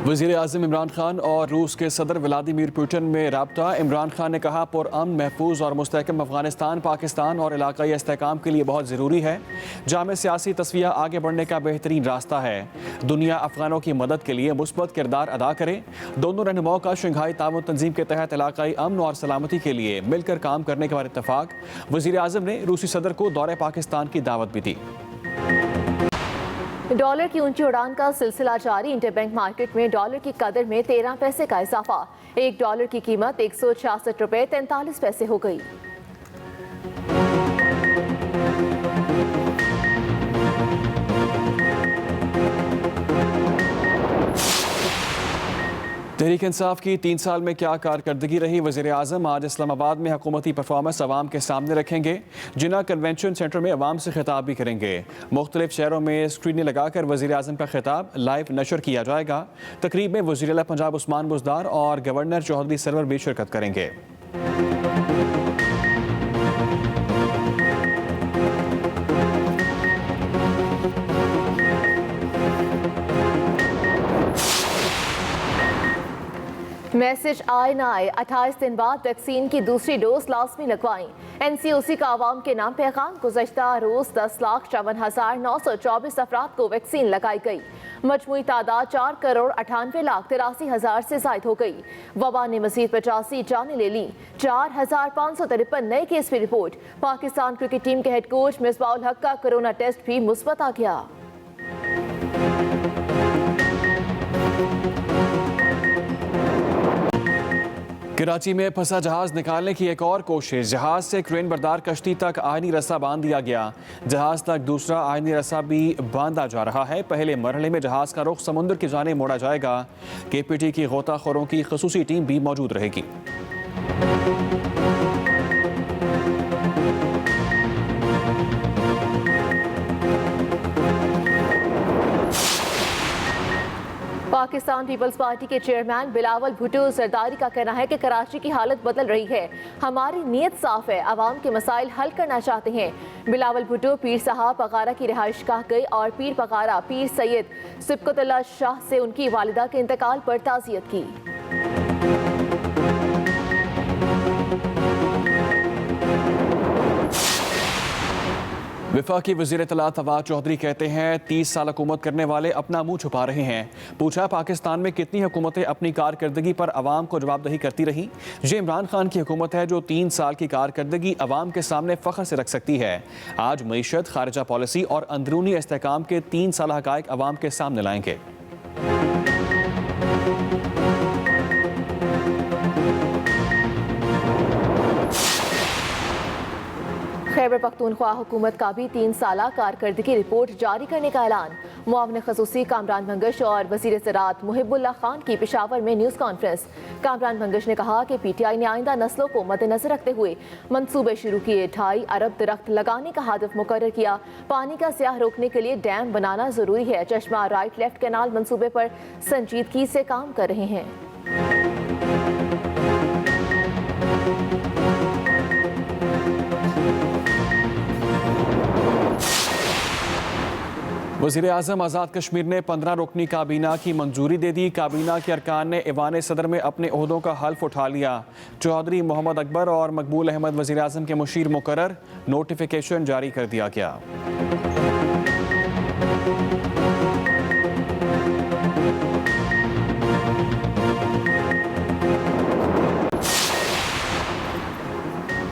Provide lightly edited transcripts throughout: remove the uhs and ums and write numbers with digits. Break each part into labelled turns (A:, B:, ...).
A: वज़ीर-ए-आज़म इमरान खान और रूस के सदर व्लादिमीर पुतिन में राब्ता। इमरान खान ने कहा, पुरअमन, महफूज और मुस्तहकम अफगानिस्तान पाकिस्तान और इलाकाई इस्तेहकाम के लिए बहुत ज़रूरी है। जामे सियासी तस्वीया आगे बढ़ने का बेहतरीन रास्ता है। दुनिया अफगानों की मदद के लिए मुस्बत किरदार अदा करे। दोनों रहनुमाओं का शंघाई ताउन तंजीम के तहत इलाकाई अमन और सलामती के लिए मिलकर काम करने के बाद इत्तफाक। वज़ीर-ए-आज़म ने रूसी सदर को दौरे पाकिस्तान की दावत भी दी।
B: डॉलर की ऊंची उड़ान का सिलसिला जारी। इंटरबैंक मार्केट में डॉलर की कदर में 13 पैसे का इजाफा। एक डॉलर की कीमत 166 रुपये 43 पैसे हो गई।
A: तहरीक इंसाफ की 3 साल में क्या कारकर्दगी रही। वज़ीर-ए-आज़म आज इस्लामाबाद में हुकूमती परफॉर्मेंस अवाम के सामने रखेंगे। जिन्ना कन्वेंशन सेंटर में अवाम से खिताब भी करेंगे। मुख्तलिफ शहरों में स्क्रीनें लगाकर वज़ीर-ए-आज़म का खिताब लाइव नशर किया जाएगा। तकरीब में वज़ीर आला पंजाब उस्मान बुज़दार और गवर्नर चौधरी सरवर भी शिरकत करेंगे।
B: मैसेज आए ना आए, 28 दिन बाद वैक्सीन की दूसरी डोज लाजमी लगवाएं। NCOC का आवाम के नाम पैगाम। गुज़श्ता रोज 10,54,924 अफराद को वैक्सीन लगाई गई। मजमूई तादाद 4,98,83,000 से जायद हो गई। वबा ने मजीद 85 जानें ले ली। 4,553 नए केस की रिपोर्ट। पाकिस्तान क्रिकेट टीम के हेड कोच मिसबाह उल हक का कोरोना टेस्ट भी मुस्बत आ गया।
A: कराची में फंसा जहाज निकालने की एक और कोशिश। जहाज से क्रेन बरदार कश्ती तक आयनी रस्सा बांध दिया गया। जहाज तक दूसरा आयनी रस्सा भी बांधा जा रहा है। पहले मरहले में जहाज का रुख समुद्र की जाने मोड़ा जाएगा। KPT की गोताखोरों की खसूसी टीम भी मौजूद रहेगी।
B: पाकिस्तान पीपल्स पार्टी के चेयरमैन बिलावल भुट्टो जरदारी का कहना है कि कराची की हालत बदल रही है। हमारी नीयत साफ है, आवाम के मसाइल हल करना चाहते हैं। बिलावल भुट्टो पीर साहब पगारा की रिहाइश गाह गए और पीर पगारा पीर सैयद सिबकतुल्लाह शाह से उनकी वालिदा के इंतकाल पर ताज़ियत की।
A: वफाकी वज़ीर इत्तलात फवाद चौधरी कहते हैं 30 साल हुकूमत करने वाले अपना मुंह छुपा रहे हैं। पूछा, पाकिस्तान में कितनी हुकूमतें अपनी कारकर्दगी पर अवाम को जवाबदेही करती रही। ये इमरान खान की हुकूमत है जो 3 साल की कारकर्दगी अवाम के सामने फ़ख्र से रख सकती है। आज मईशत, खारिजा पॉलिसी और अंदरूनी इस्तेहकाम के 3 साल हक़ाइक़ अवाम के सामने लाएंगे।
B: खैबर पख्तूनख्वा हुकूमत का भी 3 साला कारकर्दगी रिपोर्ट जारी करने का ऐलान। मुआविन खसूसी कामरान भंगश और वज़ीर ज़राअत मुहिबुल्लाह खान की पेशावर में न्यूज़ कॉन्फ्रेंस। कामरान भंगश ने कहा कि PTI ने आइंदा नस्लों को मद्देनजर रखते हुए मंसूबे शुरू किए। 2.5 अरब दरख्त लगाने का हदफ मुकर्रर किया। पानी का स्याह रोकने के लिए डैम बनाना ज़रूरी है। चश्मा राइट लेफ्ट कैनाल मंसूबे पर संजीदगी से काम कर रहे हैं।
A: वज़ीर-ए-आज़म आज़ाद कश्मीर ने 15 रुकनी काबीना की मंजूरी दे दी। काबीना के अरकान ने ईवान सदर में अपने ओहदों का हल्फ उठा लिया। चौधरी मोहम्मद अकबर और मकबूल अहमद वज़ीर-ए-आज़म के मुशीर मुकर्रर। नोटिफिकेशन जारी कर दिया गया।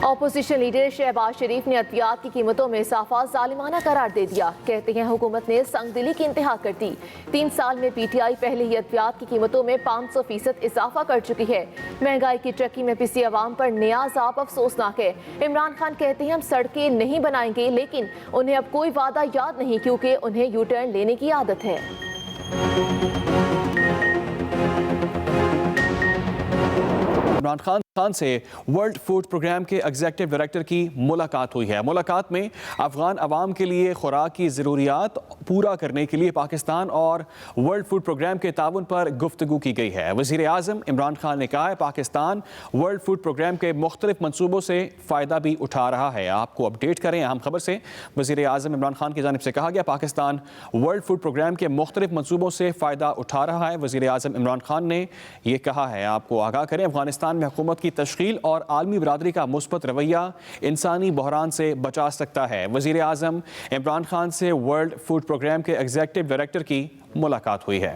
B: अपोजिशन लीडर शहबाज शरीफ ने अद्वियात की कीमतों में इजाफा जालिमाना करार दे दिया। कहते हैं हुकूमत ने संगदिली की इंतहा कर दी। 3 साल में PTI पहले ही अद्वियात की कीमतों में 500% इजाफा कर चुकी है। महंगाई की चक्की में पिसी अवाम पर नया अजाब अफसोसनाक है। इमरान खान कहते हैं हम सड़कें नहीं बनाएंगे, लेकिन उन्हें अब कोई वादा याद नहीं क्योंकि उन्हें यू टर्न लेने की आदत है।
A: इमरान खान खान से वर्ल्ड फूड प्रोग्राम के एग्जीक्यूटिव डायरेक्टर की मुलाकात हुई है। मुलाकात में अफगान अवाम के लिए खुराक की ज़रूरियात पूरा करने के लिए पाकिस्तान और वर्ल्ड फूड प्रोग्राम के ताउन पर गुफ्तगू की गई है। वज़ीर आज़म इमरान खान ने कहा है पाकिस्तान वर्ल्ड फूड प्रोग्राम के मुख्तलिफ मनसूबों से फ़ायदा भी उठा रहा है। आपको अपडेट करें अहम खबर से। वज़ीर आज़म इमरान खान की जानिब से कहा गया पाकिस्तान वर्ल्ड फूड प्रोग्राम के मुख्तलिफ मनसूबों से फ़ायदा उठा रहा है। वज़ीर आज़म इमरान खान ने यह कहा है, आपको आगाह करें, अफगानिस्तान में हुकूमत की तश्कील और आलमी बरादरी का मुस्बत रवैया इंसानी बहरान से बचा सकता है। वज़ीर आज़म इमरान खान से वर्ल्ड फूड प्रोग्राम के एग्जीक्यूटिव डायरेक्टर की मुलाकात हुई है।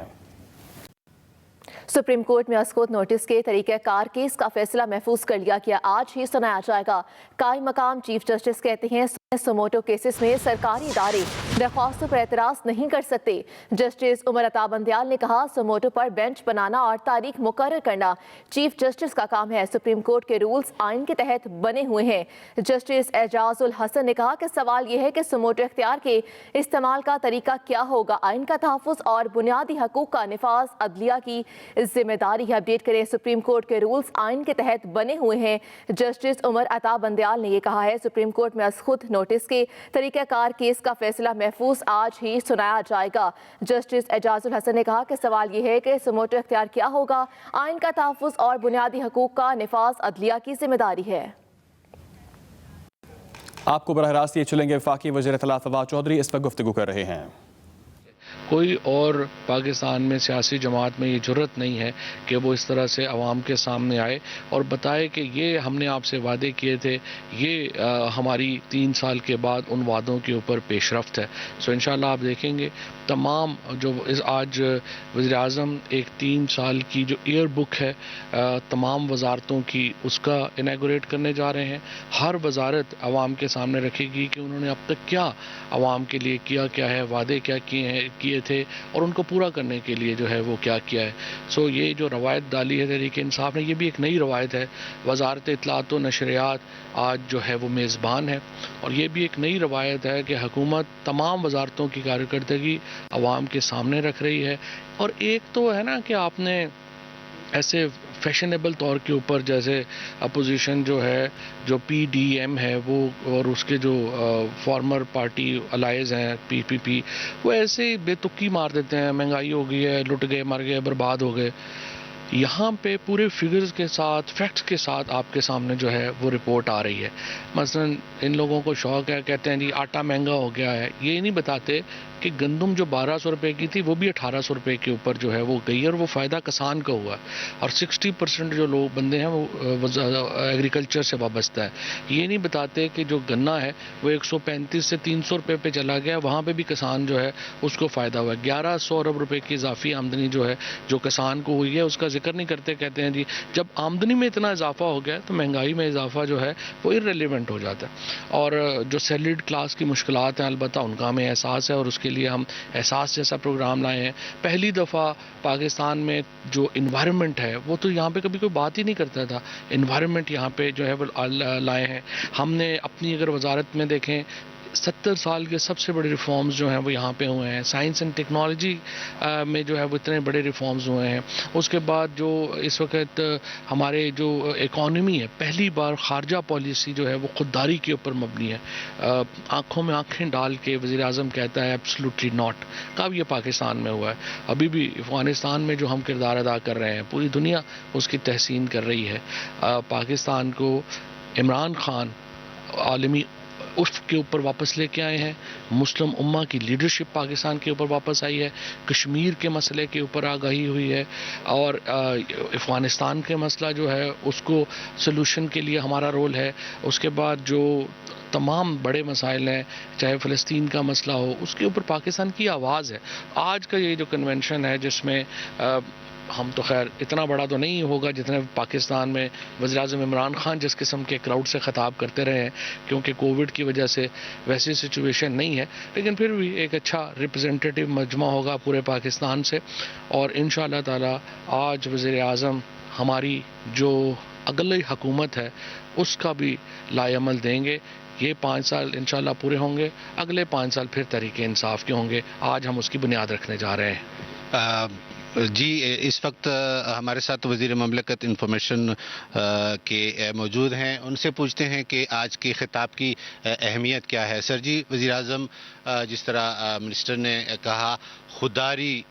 B: सुप्रीम कोर्ट में अस्कोत नोटिस के तरीक़ाकार केस का फैसला महफूज कर लिया गया। आज ही सुनाया जाएगा। कायम मकाम चीफ जस्टिस कहते हैं सुमोटो केसेस में सरकारी इदारे दरख्वास्तों पर एतराज़ नहीं कर सकते। जस्टिस उमर अता बंदयाल ने कहा सुमोटो पर बेंच बनाना और तारीख मुकर्रर करना चीफ जस्टिस का काम है। सुप्रीम कोर्ट के रूल्स आइन के तहत बने हुए हैं। जस्टिस एजाजुल हसन ने कहा कि सवाल यह है कि सुमोटो इख्तियार के इस्तेमाल का तरीका क्या होगा। आइन का तहफ़्फ़ुज़ और बुनियादी हकूक़ का निफाज अदलिया की जिम्मेदारी है। अपडेट करें, सुप्रीम कोर्ट के रूल्स आइन के तहत बने हुए हैं। जस्टिस उमर अता बंदयाल ने यह कहा है सुप्रीम कोर्ट में खुद नोटिस के तरीक़ाकार केस का फैसला महफूज आज ही सुनाया जाएगा। जस्टिस एजाजुल हसन ने कहा कि सवाल यह है कि सुमोटो इख्तियार क्या होगा। आइन का तहफ़्फ़ुज़ और बुनियादी हकूक़ का निफाज अदलिया की जिम्मेदारी है।
A: आपको बराह रास्त ये चलेंगे, वफाकी वज़ीर इत्तलात फवाद चौधरी इस पर गुफ्तगू कर रहे हैं।
C: कोई और पाकिस्तान में सियासी जमात में ये जुर्रत नहीं है कि वो इस तरह से आवाम के सामने आए और बताए कि ये हमने आपसे वादे किए थे, ये हमारी 3 साल के बाद उन वादों के ऊपर पेशरफ्त है। सो इंशाल्लाह आप देखेंगे तमाम जो आज वज़ीर आज़म एक 3 साल की जो ईयर बुक है तमाम वजारतों की, उसका इनैगोरेट करने जा रहे हैं। हर वजारत आवाम के सामने रखेगी कि उन्होंने अब तक क्या आवाम के लिए किया, क्या है, वादे क्या किए थे और उनको पूरा करने के लिए जो है वो क्या किया है। सो ये जो रवायत डाली है तहरीक इंसाफ ने, ये भी एक नई रवायत है। वजारत इत्तलात व नशरियात आज जो है वो मेज़बान है और ये भी एक नई रवायत है कि हुकूमत तमाम वजारतों की कारकर्दगी आवाम के सामने रख रही है। और एक तो है ना कि आपने ऐसे फैशनेबल तौर के ऊपर जैसे अपोजिशन जो है, जो PDM है वो और उसके जो फॉर्मर पार्टी अलाइज हैं PPP, वो ऐसे बेतुकी मार देते हैं, महंगाई हो गई है, लुट गए, मर गए, बर्बाद हो गए। यहाँ पे पूरे फिगर्स के साथ, फैक्ट्स के साथ आपके सामने जो है वो रिपोर्ट आ रही है। मसलन इन लोगों को शौक है, कहते हैं जी आटा महंगा हो गया है, ये नहीं बताते कि गंदम जो 1200 रुपये की थी वो भी 1800 रुपये के ऊपर जो है वो गई और वो फ़ायदा किसान का हुआ। और 60% जो लोग बंदे हैं वो एग्रीकल्चर से वाबस्ता है। ये नहीं बताते कि जो गन्ना है वो 135 से 300 रुपये पे चला गया, वहाँ पे भी किसान जो है उसको फ़ायदा हुआ। 1100 अरब रुपये की इजाफी आमदनी जो है जो किसान को हुई है उसका जिक्र नहीं करते। कहते हैं जी जब आमदनी में इतना इजाफा हो गया तो महंगाई में इजाफा जो है वो इर्रेलेवेंट हो जाता है। और जो सैलरीड क्लास की मुश्किलात हैं अलबत्ता उनका हमें एहसास है और उसके लिए हम एहसास जैसा प्रोग्राम लाए हैं। पहली दफ़ा पाकिस्तान में जो इन्वायरमेंट है वो तो यहाँ पे कभी कोई बात ही नहीं करता था। इन्वायरमेंट यहाँ पे जो है वो लाए हैं हमने अपनी। अगर वजारत में देखें 70 साल के सबसे बड़े रिफॉर्म्स जो हैं वो यहाँ पे हुए हैं। साइंस एंड टेक्नोलॉजी में जो है वो इतने बड़े रिफॉर्म्स हुए हैं। उसके बाद जो इस वक्त हमारे जो इकॉनमी है, पहली बार खारजा पॉलिसी जो है वो खुददारी के ऊपर मबनी है। आंखों में आंखें डाल के वज़ीर आज़म कहता है एब्सोल्युटली नॉट। कब ये पाकिस्तान में हुआ है? अभी भी अफ़गानिस्तान में जो हम किरदार अदा कर रहे हैं पूरी दुनिया उसकी तहसीन कर रही है। पाकिस्तान को इमरान खान आलमी उर्फ के ऊपर वापस लेके आए हैं। मुस्लिम उम्मा की लीडरशिप पाकिस्तान के ऊपर वापस आई है। कश्मीर के मसले के ऊपर आगाही हुई है और अफ़गानिस्तान के मसला जो है उसको सलूशन के लिए हमारा रोल है। उसके बाद जो तमाम बड़े मसाइल हैं, चाहे फ़लस्तीन का मसला हो, उसके ऊपर पाकिस्तान की आवाज़ है। आज का ये जो कन्वेंशन है जिसमें हम तो खैर इतना बड़ा तो नहीं होगा जितने पाकिस्तान में वज़ीर आज़म इमरान खान जिस किस्म के क्राउड से ख़ताब करते रहे हैं, क्योंकि कोविड की वजह से वैसी सिचुएशन नहीं है, लेकिन फिर भी एक अच्छा रिप्रेजेंटेटिव मजमा होगा पूरे पाकिस्तान से। और इंशाअल्लाह ताला आज वज़ीर आज़म हमारी जो अगली हुकूमत है उसका भी लाएअमल देंगे। ये 5 साल इंशाअल्लाह पूरे होंगे, अगले 5 साल फिर तहरीक इंसाफ के होंगे। आज हम उसकी बुनियाद रखने जा रहे हैं।
D: जी, इस वक्त हमारे साथ वज़ीर ममलकत इंफॉर्मेशन के मौजूद हैं। उनसे पूछते हैं कि आज के खिताब की अहमियत क्या है। सर जी, वज़ीर आज़म जिस तरह मिनिस्टर ने कहा, खुदारी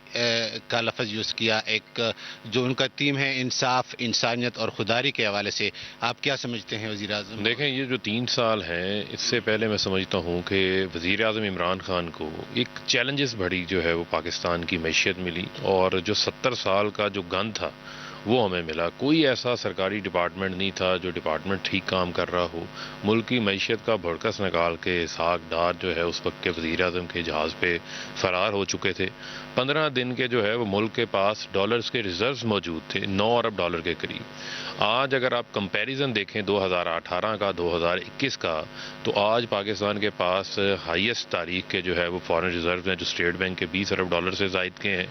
D: का लफ्ज़ यूज़ किया, एक जो उनका थीम है इंसाफ, इंसानियत और खुदारी के हवाले से, आप क्या समझते हैं वज़ीर आज़म?
E: देखें, ये जो 3 साल हैं, इससे पहले मैं समझता हूँ कि वज़ीर आज़म इमरान खान को एक चैलेंजेस भरी जो है वो पाकिस्तान की मैशियत मिली, और जो 70 साल का जो गन था वो हमें मिला। कोई ऐसा सरकारी डिपार्टमेंट नहीं था जो डिपार्टमेंट ठीक काम कर रहा हो। मुल्क की मैशियत का भड़कस निकाल के इसहाक डार जो है उस वक्त के वज़ीर आज़म के जहाज़ पे फ़रार हो चुके थे। 15 दिन के जो है वो मुल्क के पास डॉलर्स के रिजर्व्स मौजूद थे, 9 अरब डॉलर के करीब। आज अगर आप कंपैरिजन देखें 2018 का 2021 का, तो आज पाकिस्तान के पास हाईएस्ट तारीख के जो है वो फॉरेन रिजर्व हैं, जो स्टेट बैंक के 20 अरब डॉलर से ज़ायद के हैं।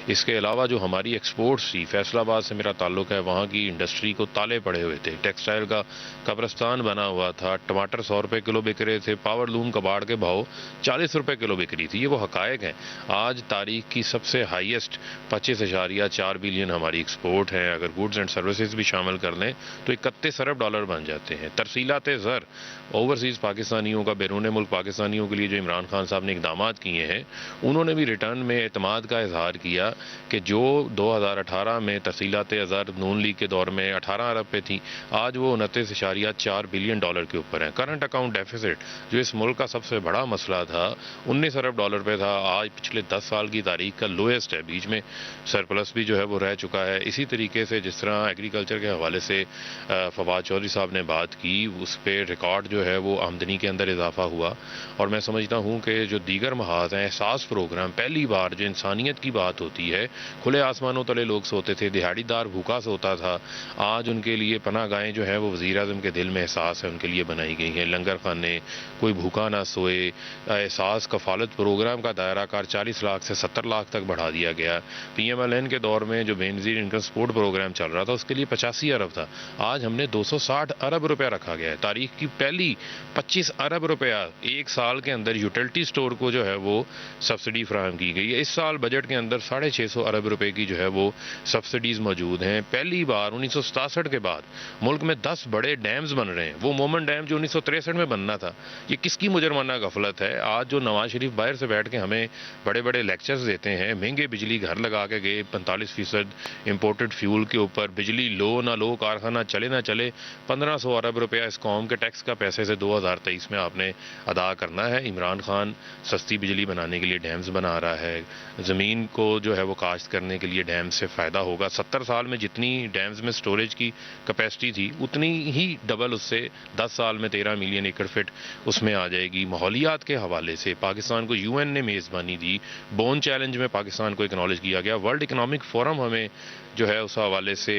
E: इसके अलावा जो हमारी एक्सपोर्ट्स थी, फैसलाबाद से मेरा ताल्लुक़ है, वहाँ की इंडस्ट्री को ताले पड़े हुए थे, टेक्सटाइल का कब्रस्तान बना हुआ था, टमाटर 100 रुपये किलो बिक रहे थे, पावर लूम कबाड़ के भाव 40 रुपये किलो बिक रही थी। ये वो हकायक हैं। आज तारीख की सबसे हाईएस्ट 25.4 बिलियन हमारी एक्सपोर्ट है। अगर गुड्स एंड सर्विसेज भी शामिल कर लें तो 31 अरब डॉलर बन जाते हैं। तरसीलात ज़र ओवरसीज़ पाकिस्तानियों का, बैरून मुल्क पाकिस्तानियों के लिए जो इमरान खान साहब ने इकदाम किए हैं, उन्होंने भी रिटर्न में एतमाद का इजहार किया कि जो 2018 में तरसीलात ज़र नून लीग के दौर में 18 अरब पे थी, आज वो 29.4 बिलियन डॉलर के ऊपर है। करंट अकाउंट डेफिसिट जो इस मुल्क का सबसे बड़ा मसला था, 19 अरब डॉलर पे था, आज पिछले 10 साल की तारीख का लोएस्ट है। बीच में सरप्लस भी जो है वो रह चुका है। इसी तरीके से जिस तरह एग्रीकल्चर के हवाले से फवाद चौधरी साहब ने बात की, उस पर रिकॉर्ड जो है वो आमदनी के अंदर इजाफा हुआ। और मैं समझता हूँ कि जो दीगर महाज हैं, एहसास प्रोग्राम, पहली बार जो इंसानियत की बात होती है, खुले आसमानों तले लोग सोते थे, दिहाड़ीदार भूखा सोता था, आज उनके लिए पनाह गाहें जो है वो वज़ीर आज़म के दिल में एहसास है, उनके लिए बनाई गई हैं। लंगर खाने, कोई भूखा ना सोए। एहसास कफालत प्रोग्राम का दायरा कार 40 लाख से 70 लाख तक बढ़ा दिया गया। PMLN के दौर में जो बेनज़ीर इनकम सपोर्ट प्रोग्राम चल रहा था, उसके लिए 85 अरब था, आज हमने 260 अरब रुपया रखा गया है। तारीख की पहली 25 अरब रुपया एक साल के अंदर यूटिलिटी स्टोर को जो है वो सब्सिडी फराहम की गई है। इस साल बजट के अंदर 650 अरब रुपए की जो है वो सब्सिडीज मौजूद हैं। पहली बार 1967 के बाद मुल्क में 10 बड़े डैम्स बन रहे हैं। वो मोमन डैम जो 1963 में बनना था, ये किसकी मुजरमाना गफलत है। आज जो नवाज शरीफ बाहर से बैठ के हमें बड़े बड़े लेक्चर्स देते हैं, महंगे बिजली घर लगा के गए, 45% इम्पोर्टेड फ्यूल के ऊपर, बिजली लो ना लो, कारखाना चले ना चले, 1500 अरब रुपया इस कौम के टैक्स का पैसे से 2023 में आपने अदा करना है। इमरान खान सस्ती बिजली बनाने के लिए डैम्स बना रहा है, ज़मीन को जो है वो काश्त करने के लिए डैम से फ़ायदा होगा। 70 साल में जितनी डैम्स में स्टोरेज की कैपेसिटी थी, उतनी ही डबल उससे 10 साल में 13 मिलियन एकड़ फिट उसमें आ जाएगी। माहौलियात के हवाले से पाकिस्तान को UN ने मेज़बानी दी, बोन चैलेंज में पाकिस्तान को एक्नॉलेज किया गया, वर्ल्ड इकनॉमिक फोरम हमें जो है उस हवाले से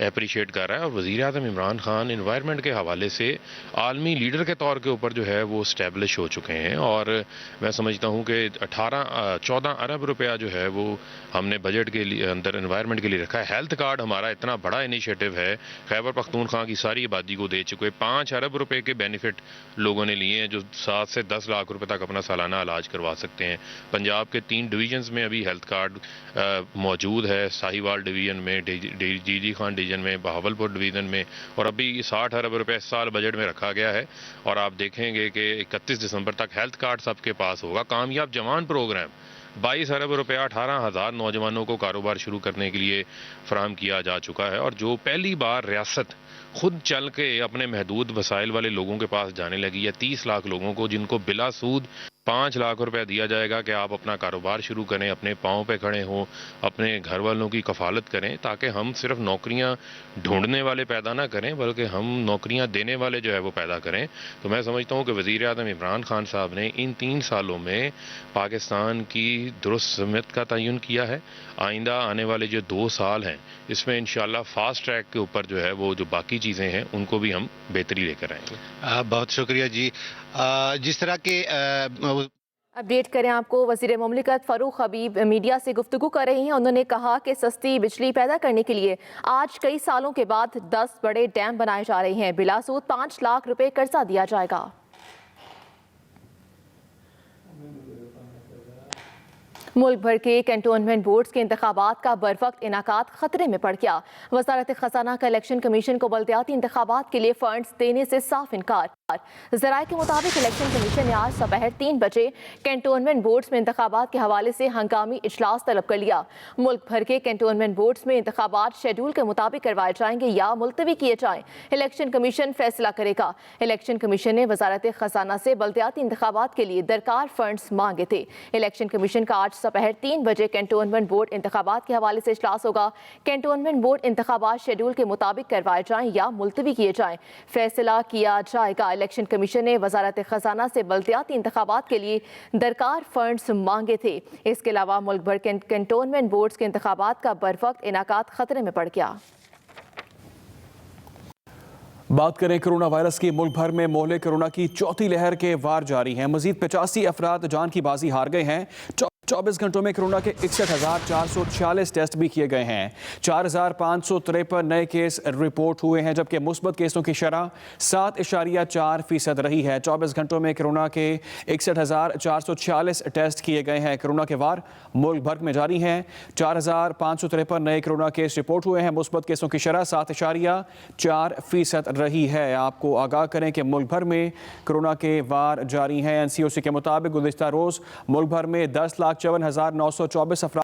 E: अप्रिशिएट कर रहा है, और वज़ीर आज़म इमरान खान इन्वायरमेंट के हवाले से आलमी लीडर के तौर के ऊपर जो है वो स्टैब्लिश हो चुके हैं। और मैं समझता हूँ कि 14 अरब रुपया जो है वो हमने बजट के लिए अंदर इन्वायरमेंट के लिए रखा है। हेल्थ कार्ड हमारा इतना बड़ा इनिशिएटिव है, खैबर पख्तूनख्वा की सारी आबादी को दे चुके। 5 अरब रुपए के बेनिफिट लोगों ने लिए हैं, जो 7 से 10 लाख रुपए तक अपना सालाना इलाज करवा सकते हैं। पंजाब के 3 डिवीजन्स में अभी हेल्थ कार्ड मौजूद है, साहिवाल डिवीजन में, जीजी खान डिवीजन में, बहावलपुर डिवीजन में, और अभी 60 अरब रुपए इस साल बजट में रखा गया है। और आप देखेंगे कि 31 दिसंबर तक हेल्थ कार्ड सबके पास होगा। कामयाब जवान प्रोग्राम 22 अरब रुपया 18,000 नौजवानों को कारोबार शुरू करने के लिए फराहम किया जा चुका है। और जो पहली बार रियासत खुद चल के अपने महदूद वसाइल वाले लोगों के पास जाने लगी है, 30 लाख लोगों को जिनको बिला सूद 5 लाख रुपया दिया जाएगा कि आप अपना कारोबार शुरू करें, अपने पाँव पे खड़े हों, अपने घर वालों की कफालत करें, ताकि हम सिर्फ नौकरियां ढूंढने वाले पैदा ना करें, बल्कि हम नौकरियां देने वाले जो है वो पैदा करें। तो मैं समझता हूँ कि वज़ीर आज़म इमरान खान साहब ने इन 3 सालों में पाकिस्तान की दुरुस्त समेत का तयन किया है। आइंदा आने वाले जो 2 साल हैं, इसमें इंशाल्लाह फास्ट ट्रैक के ऊपर जो है वो जो बाकी चीज़ें हैं उनको भी हम बेहतरी लेकर आएंगे।
D: बहुत शुक्रिया जी। जिस तरह के
B: अपडेट करें आपको, वज़ीर मुमलिकत फ़ारूक हबीब मीडिया से गुफ्तगू कर रही हैं। उन्होंने कहा कि सस्ती बिजली पैदा करने के लिए आज कई सालों के बाद 10 बड़े डैम बनाए जा रहे हैं। बिलासूद 5 लाख रुपए कर्जा दिया जाएगा। मुल्क भर के कैंटोनमेंट बोर्ड्स के इंतखाबात का बरवक्त इनाकात खतरे में पड़ गया। वजारत खजाना का इलेक्शन कमीशन को बल्दियाती इंतखाबात के लिए फंड्स देने से साफ इनकार। जराये के मुताबिक इलेक्शन कमीशन ने आज दोपहर 3 बजे कैंटोनमेंट बोर्ड्स में इंतखाबात के हवाले से हंगामी इजलास तलब कर लिया। मुल्क भर के कैंटोनमेंट बोर्ड्स में इंतखाबात शेड्यूल के मुताबिक करवाए जाएंगे या मुलतवी किए जाएं, इलेक्शन कमीशन फैसला करेगा। इलेक्शन कमीशन ने वजारत खजाना से बल्दियाती इंतखाबात के लिए दरकार फंड्स मांगे थे। इलेक्शन कमीशन का आज दोपहर 3 बजे कैंटोनमेंट बोर्ड इंतखाबात के हवाले से इजलास होगा। कैंटोनमेंट बोर्ड इंतखाबात शेड्यूल के मुताबिक करवाए जाएं या मुलतवी किए जाएं, फैसला किया जाएगा। इलेक्शन कमीशन ने वजारत खजाना से बल्दियाती इंतखाबात के लिए दरकार फंड्स मांगे थे। इसके अलावा मुल्क भर के कैंटोनमेंट बोर्ड्स के इंतखाबात का बरवक्त इनाकात खतरे में पड़ गया।
A: बात करें कोरोना वायरस की। मुल्क भर में मोहल्ले कोरोना की चौथी लहर के वार जारी हैं। मजीद 85 अफराद जान की बाजी हार गए हैं। 24 घंटों में कोरोना के 61,446 टेस्ट भी किए गए हैं। 4,553 नए केस रिपोर्ट हुए हैं, जबकि मुस्बत केसों की शरह 7.4% रही है। 24 घंटों में कोरोना के 61,446 टेस्ट किए गए हैं। कोरोना के वार मुल्क भर में जारी हैं। 4,553 नए कोरोना केस रिपोर्ट हुए हैं। मुस्बत केसों की शरह 7.4% रही है। आपको आगाह करें कि मुल्क भर में कोरोना के वार जारी हैं। NCOC के मुताबिक गुज़िश्ता रोज़ मुल्क भर में 10,54,924 अफराद